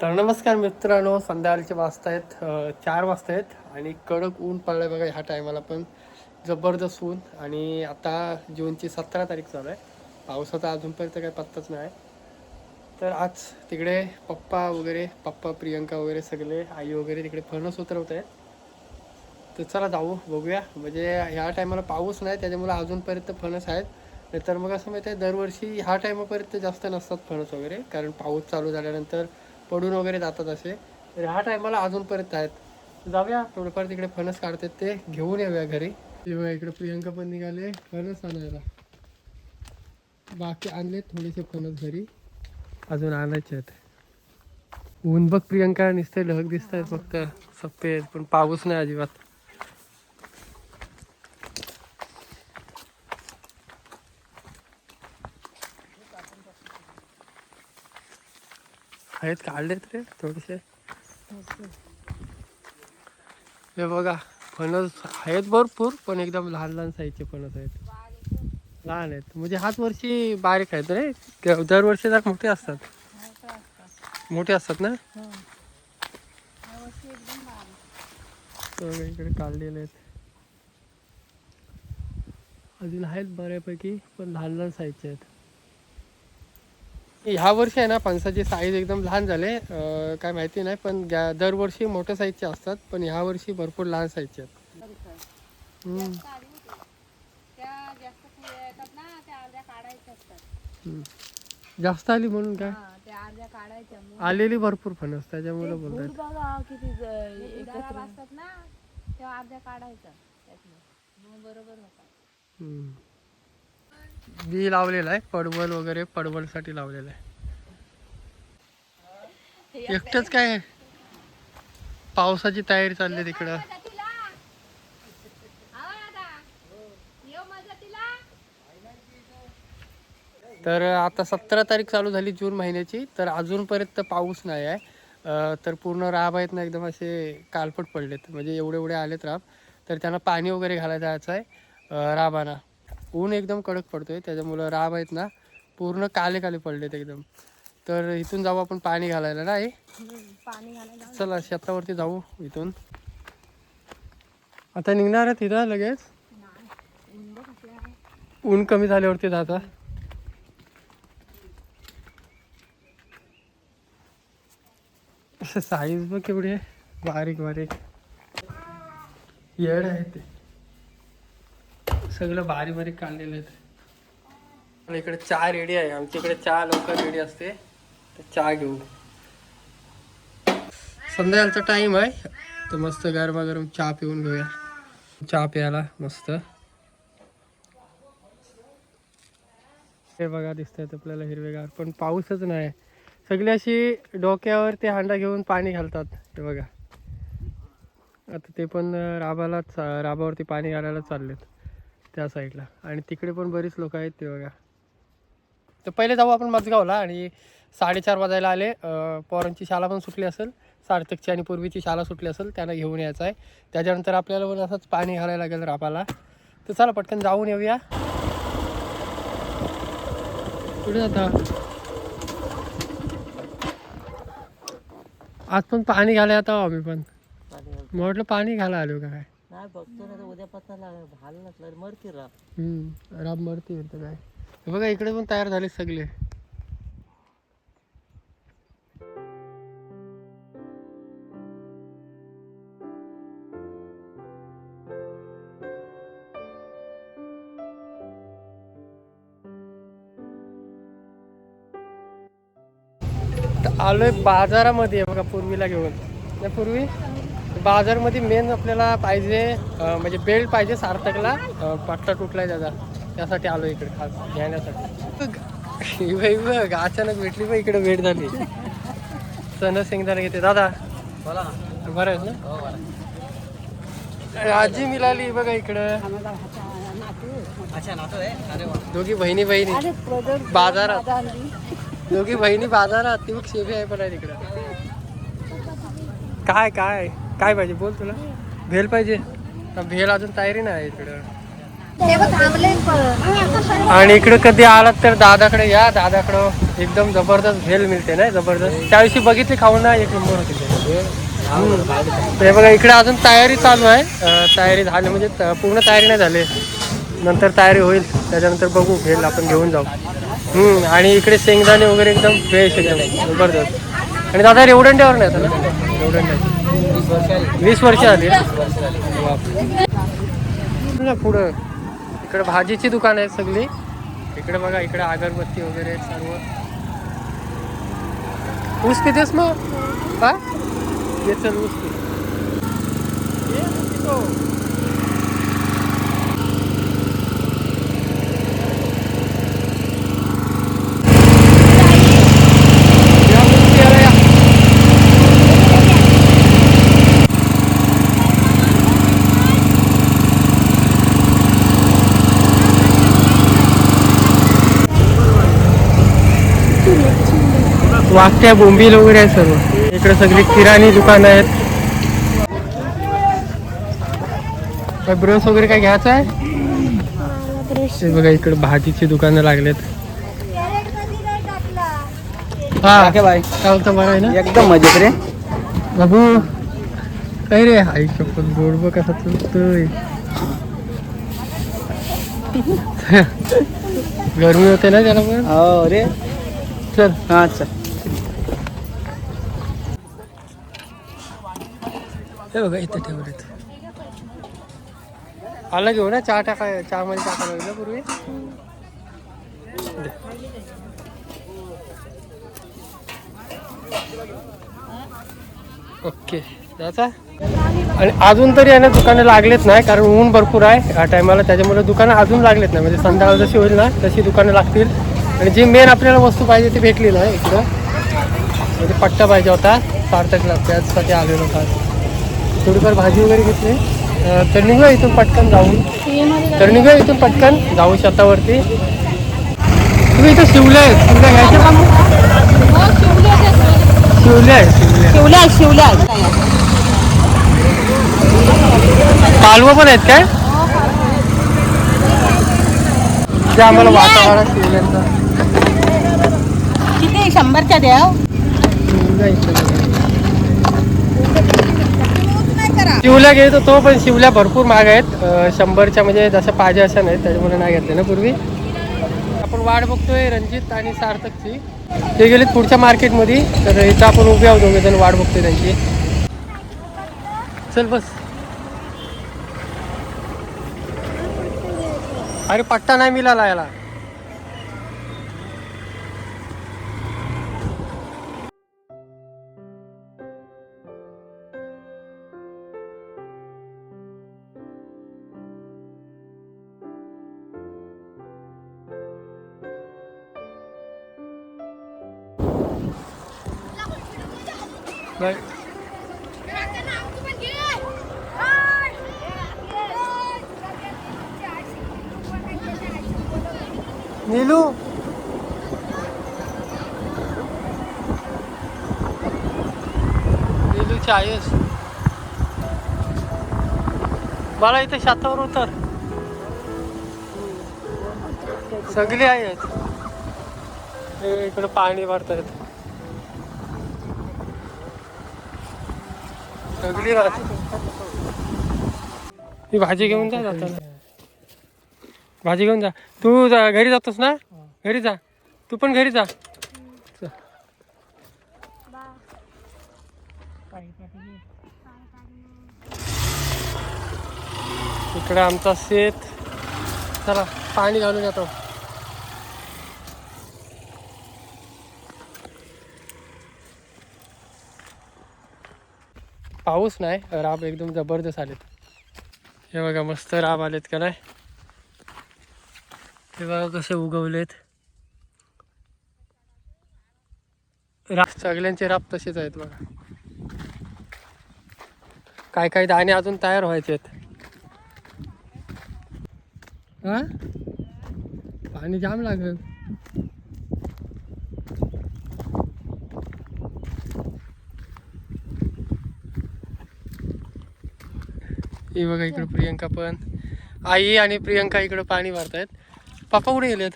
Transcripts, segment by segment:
तर नमस्कार मित्रांनो, संध्याकाळचे वाजता आहेत 4 वाजता आहेत आणि कडक ऊन पडलं बघा. ह्या टायमाला पण जबरदस्त ऊन. आणि आता जूनची 17 तारीख चालू आहे. पावसाचा अजूनपर्यंत काही पत्ताच नाही. तर आज तिकडे पप्पा प्रियंका वगैरे सगळे, आई वगैरे तिकडे फणस उतरवत आहेत. तर चला जाऊ बघूया. म्हणजे ह्या टायमाला पाऊस नाही त्याच्यामुळे अजूनपर्यंत फणस आहेत. नाहीतर मग असं माहिती आहे, दरवर्षी ह्या टायमापर्यंत जास्त नसतात फणस वगैरे, कारण पाऊस चालू झाल्यानंतर पडून वगैरे जातात असे. तर ह्या टायमाला अजूनपर्यंत आहेत. जाऊया थोडंफार तिकडे फणस काढतात ते घेऊन येऊया घरी. तेव्हा इकडे प्रियंका पण निघाले फणस आणायला. बाकी आणले थोडेसे फणस घरी, अजून आणायचे आहेत. ऊन बघ प्रियंका, नुसते ढग दिसत आहेत फक्त सफेद, पण पाऊस नाही अजिबात. आहेत काढलेत रे थोडेसे. हे बघा फणस आहेत भरपूर, पण एकदम लहान लहान साईजचे फणस आहेत. लहान आहेत म्हणजे हाच वर्षी बारीक आहेत रे. दरवर्षी जर मोठे असतात. मोठे असतात ना. इकडे काढलेले आहेत, अजून आहेत बऱ्यापैकी, पण लहान लहान साईजचे आहेत. ह्या वर्षी आहे ना फणसाची साईज एकदम लहान झाले. काय माहिती नाही, पण दरवर्षी मोठ्या साईजचे असतात, पण ह्या वर्षी भरपूर लहान साईजचे आहेत. जास्त आली म्हणून काय, आलेली भरपूर फणस त्याच्यामुळे बोलतात. किती एकत्र असतात ना, तेव्हा अर्ध्या काढायचं त्यातलं बरोबर होता. बी लावलेला आहे पडवल वगैरे, पडवलसाठी लावलेलं आहे. एकटंच काय पावसाची तयारी चालली तिकडं. तर आता 17 तारीख चालू झाली जून महिन्याची, तर अजूनपर्यंत पाऊस नाही आहे. तर पूर्ण राब आहेत ना एकदम असे कालपट पडलेत, म्हणजे एवढे एवढे आलेत राब. तर त्यांना पाणी वगैरे घालायला जायचं आहे राबांना. ऊन एकदम कडक पडतोय त्याच्यामुळं राब आहेत ना पूर्ण काले काले पडलेत एकदम. तर इथून जाऊ आपण पाणी घालायला नाही. चला शेतावरती जाऊ इथून. आता निघणार आहे तिथं लगेच, ऊन कमी झाल्यावरती जाता. साईज बघ केवढी आहे, बारीक बारीक येड आहे ते. सगळं बारीक बारीक काढलेलं आहे. इकडे चहा रेडी आहे, आमच्या इकडे चहा लवकर रेडी असते. तर चहा घेऊ. संध्याकाळचा टाइम आहे, तर मस्त गरमागरम चहा पिऊन घेऊया. चहा प्यायला मस्त. हे बघा दिसतंय आपल्याला हिरवेगार, पण पाऊसच नाही. सगळी अशी डोक्यावर ते हांडा घेऊन पाणी घालतात. हे बघा आता ते पण राबावरती पाणी घालायला चाललेत त्या साईडला. आणि तिकडे पण बरीच लोक आहेत ते बघा. तर पहिले जाऊ आपण मजगावला. आणि 4:30 वाजायला आले. पोरांची शाळा पण सुटली असेल, सार्थकची आणि पूर्वीची शाळा सुटली असेल, त्यांना घेऊन यायचं आहे. त्याच्यानंतर आपल्याला पण असंच पाणी घालायला लागेल राबाला. तर चला पटकन जाऊन येऊया. कुठे जाता आज पण पाणी घालायला आता आम्ही पण. म्हटलं पाणी घाला आलो का काय. नाही बघतो ना, उद्या पत्ता भाल नसला मरती राब मरती तर काय. हे बघा इकडे पण तयार झाले सगळे. आलोय बाजारामध्ये बघा पूर्वीला घेऊन. त्या पूर्वी बाजारमध्ये मेन आपल्याला पाहिजे म्हणजे बेल्ट पाहिजे सार्थकला. पट्टा तुटलाय त्याचा, त्यासाठी आलो इकडे खास घेण्यासाठी. बघ अचानक भेटली बघ, इकडे भेट झाली. चणस शेंगदाणा घेते दादा. बरं आहेस ना. आजी मिळाली बघा इकडं. दोघी बहिणी बाजारात. दोघी बहिणी बाजारात. ती बघ शेबी आहे पण आहे तिकडं. काय काय काय पाहिजे बोल, तुला भेल पाहिजे. भेल अजून तयारी नाही इकडं. आणि इकडे कधी आलात तर दादाकडे या. दादाकडं एकदम जबरदस्त भेल मिळते ना, जबरदस्त. त्याविषयी बघितली खाऊन ना, एक नंबर होते ते. ते बघा इकडे अजून तयारी चालू आहे. तयारी झाली म्हणजे पूर्ण तयारी नाही झाली, नंतर तयारी होईल. त्याच्यानंतर बघू भेल आपण घेऊन जाऊ. आणि इकडे शेंगदाणे वगैरे एकदम फ्रेश, एकदम जबरदस्त. आणि दादा रेवदंड्यावर नाही आता ना, रेवदंड्या 20 वर्ष आली पुढं. इकडे भाजीची दुकान आहे सगळी. इकडे बघा, इकडे अगरबत्ती वगैरे सर्व. ऊस पितेस मग काय ये, चल ऊस पी. वाकट्या बोंबील वगैरे आहे सर्व. इकडे सगळी किराणी दुकानं आहेत. काय ब्रश वगैरे काय घ्यायचं आहे? ते बघा इकडे भाजीची दुकानं लागलेत. हा काय होतं, बरं आहे ना, एकदम मजेत रे बाबू. काय रे, आई शपथ गोड बघ कसा चुकतोय. गरमी होते ना त्याला पण. हो रे, चल. हा चल. हे बघा इथे ठेवलेत. आला घेऊ ना, चहा टाकाय, चहा मध्ये टाकायला लागलं पूर्वी. ओके जायचा. आणि अजून तरी आहे ना दुकानं लागलेत नाही, कारण ऊन भरपूर आहे या टायमाला. त्याच्यामुळे दुकानं अजून लागलेत नाही. म्हणजे संध्याकाळ जशी होईल ना तशी दुकानं लागतील. आणि जी मेन आपल्याला वस्तू पाहिजे ती भेटली नाही इकडं. म्हणजे पट्टा पाहिजे होता सार्थकला, त्याचसाठी आलेलो होता. थोडीफार भाजी वगैरे घेतली. तर निघूया इथून पटकन जाऊन. जाऊ शेतावरती. तुम्ही इथं शिवल्या आहेत, शिवल्या घ्यायचं का मग? शिवल्या पालवं पण आहेत काय? जे आम्हाला वातावरण शिवल्यांचं. किती 100च्या द्या. शिवल्या घ्यायचो तो, पण शिवल्या भरपूर महाग आहेत. 100च्या म्हणजे जसं पाहिजे अशा नाहीत, त्याच्यामुळे नाही घेतले ना पूर्वी. आपण वाट बघतोय रणजित आणि सार्थकची. ते गेलेत पुढच्या मार्केटमध्ये, तर इथं आपण उभे आहोत दोघे जण, वाट बघतोय त्यांची. चल बस. अरे पट्टा नाही मिळाला याला. नाही. नीलू नीलूची आयुष, मला इथे शातावर उतर. सगळी आहेत. इकडे पाणी भरतायत सगळी राहते. ही भाजी घेऊन जा जाताना. भाजी घेऊन जा. तू घरी जातोस ना, घरी जा. तू पण घरी जा. इकडे आमचा शेत. चला पाणी घालून येतो. पाऊस नाही, राब एकदम जबरदस्त आलेत. हे बघा मस्त राब आलेत का नाही. हे बघा कसे उगवलेत. राब सगळ्यांचे राब तसेच आहेत बघा. काय काय दाणे अजून तयार व्हायचे आहेत. हा पाणी जाम लागेल. हे बघा इकडे प्रियंका पण, आई आणि प्रियंका इकडे पाणी भरतायत. पप्पा कुठे गेलेत?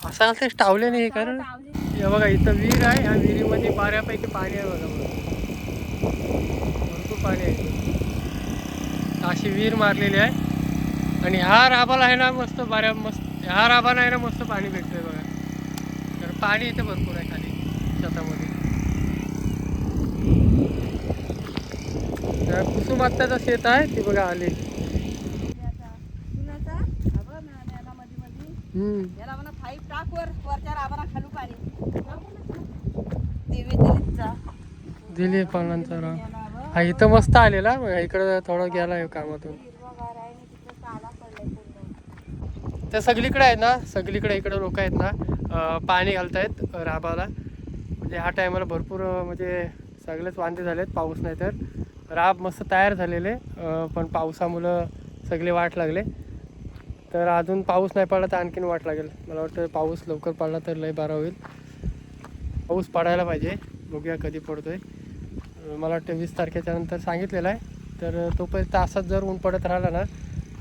असं असं टावले नाही कारण टावली. हे बघा इथं विहीर आहे. ह्या विहिरीमध्ये बऱ्यापैकी पाणी आहे बघा भरपूर पाणी आहे इथं. अशी विहीर मारलेली आहे आणि ह्या राबाला आहे ना मस्त ह्या राबाला आहे ना मस्त पाणी भेटतंय बघा. तर पाणी इथे भरपूर आहे खाली शेतामध्ये. तर कुसुम आत्ताचं शेत आहे ती बघा आली. याला म्हणा फाईप टाक वरच्या राबाला खालू पाणी ते वेदलीचा दिली पानांचा राव. हा इथं मस्त आलेला बघा. इकडं थोडं गेला कामातून. तर सगळीकडे आहेत ना सगळीकडे इकडे लोक आहेत ना पाणी घालतायत राबाला. म्हणजे ह्या टायमाला भरपूर म्हणजे सगळेच वांदे झालेत. पाऊस नाही तर राब मस्त तयार झालेले पण पावसामुळं सगळे वाट लागले. तर अजून पाऊस नाही पडला तर आणखीन वाट लागेल. मला वाटतं पाऊस लवकर पडला तर लय बरा होईल. पाऊस पडायला पाहिजे. बघूया कधी पडतोय. मला वाटतं 20 तारखेच्या नंतर सांगितलेलं आहे. तर तोपर्यंत असाच जर ऊन पडत राहिला ना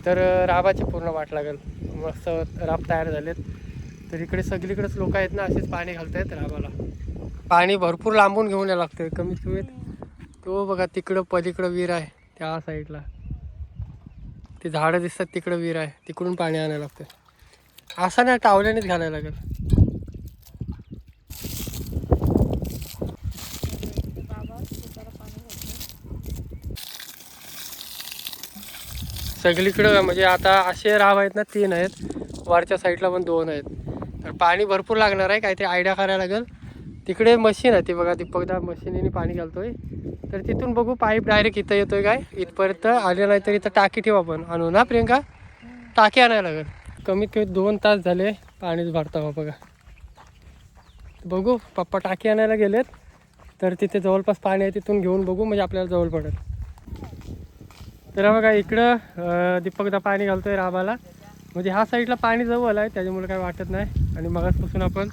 तर राबाची पूर्ण वाट लागेल. मस्त राब तयार झालेत. तर इकडे सगळीकडेच लोक आहेत ना असेच पाणी घालत आहेत राबाला. पाणी भरपूर लांबून घेऊन यायला लागतं. कमीत कमी तो बघा तिकडं पलीकडं विहीर आहे त्या साईडला. ते झाडं दिसतात तिकडं विहीर आहे तिकडून पाणी आणायला लागतं. असं नाही टावल्यानेच घालायला लागेल. सगळीकडं म्हणजे आता असे राब आहेत ना 3 आहेत. वरच्या साईडला पण 2 आहेत. तर पाणी भरपूर लागणार आहे. काहीतरी आयडिया करायला लागेल. तिकडे मशीन आहे ती बघा दीपकदा मशीनीने पाणी घालतोय. तर तिथून बघू पाईप डायरेक्ट इथं येतोय काय इथपर्यंत आले नाही तर इथं टाकी ठेवू आपण आणू ना प्रियंका. टाकी आणायला लागेल. कमीत कमी 2 तास झाले पाणीच भरता बघा. बघू पप्पा टाकी आणायला गेलेत तर तिथे जवळपास पाणी आहे तिथून घेऊन बघू म्हणजे आपल्याला जवळ पडेल. तर बघा इकडं दीपकदा पाणी घालतोय राबाला. म्हणजे ह्या साईडला पाणी जवळ आहे त्याच्यामुळे काय वाटत नाही. आणि मगाचपासून आपण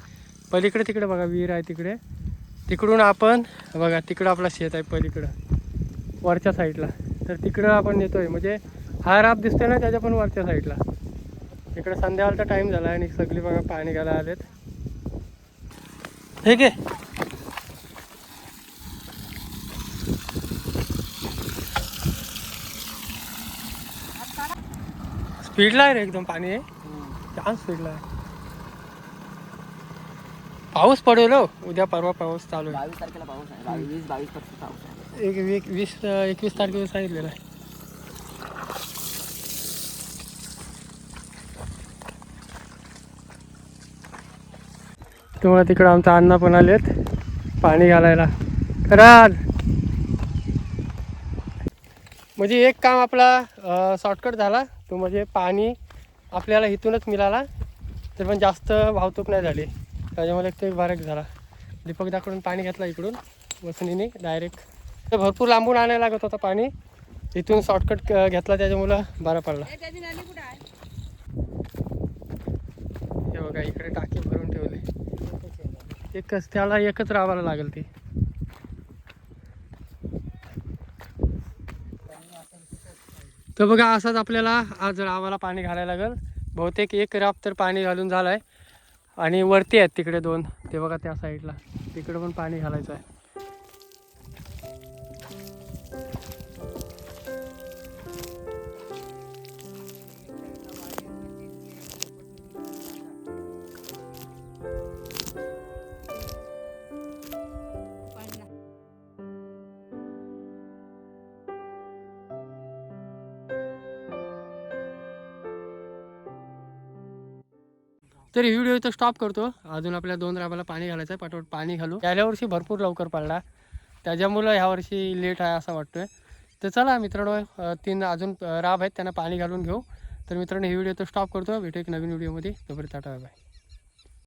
पलीकडे तिकडे बघा विहीर आहे तिकडे तिकडून आपण बघा तिकडं आपला शेत आहे पलीकडं वरच्या साईडला. तर तिकडं आपण येतोय म्हणजे हा राब दिसतोय ना त्याच्या पण वरच्या साईडला. इकडं संध्याकाळचा टाईम झाला आणि सगळी बघा पाणी घालायला आलेत. ठीक आहे. स्पीडला आहे रे एकदम पाणी आहे. छान स्पीडला आहे. पाऊस पडेल हो उद्या परवा पाऊस चालू आहे. 22 तारखेला पाऊस आहे. 22 पाऊस आहे. 21 तारखेला सांगितलेलं आहे. तेव्हा तिकडं आमचा अण्णा पण आलेत पाणी घालायला. कराल म्हणजे एक काम आपला शॉर्टकट झाला तो म्हणजे पाणी आपल्याला इथूनच मिळाला. तर पण जास्त वाहतूक नाही झाली त्याच्यामुळे एक ते बारीक झाला. दीपकदाकडून पाणी घेतला इकडून वसनीने डायरेक्ट. तर भरपूर लांबून आणायला लागत होता पाणी. इथून शॉर्टकट घेतला त्याच्यामुळं बरा पडला. हे बघा इकडे टाकी भरून ठेवले. एकच त्याला एकच राहायला लागेल ती. तर बघा असाच आपल्याला आज राबाला पाणी घालायला लागेल. बहुतेक एक राब तर पाणी घालून झालं आहे. आणि वरती आहेत तिकडे 2 ते बघा त्या साईडला तिकडे पण पाणी घालायचं आहे. तर व्हिडिओ इथं स्टॉप करतो. अजून आपल्या 2 राबाला पाणी घालायचं आहे. पटपट पाणी घालू. गेल्या वर्षी भरपूर लवकर पडला त्याच्यामुळं ह्या वर्षी लेट आहे असं वाटतोय. तर चला मित्रांनो 3 अजून राब आहेत त्यांना पाणी घालून घेऊ. तर मित्रांनो ही व्हिडिओ इथं स्टॉप करतो. भेटू एक नवीन व्हिडिओमध्ये. तोपर्यंत टाटा बाय.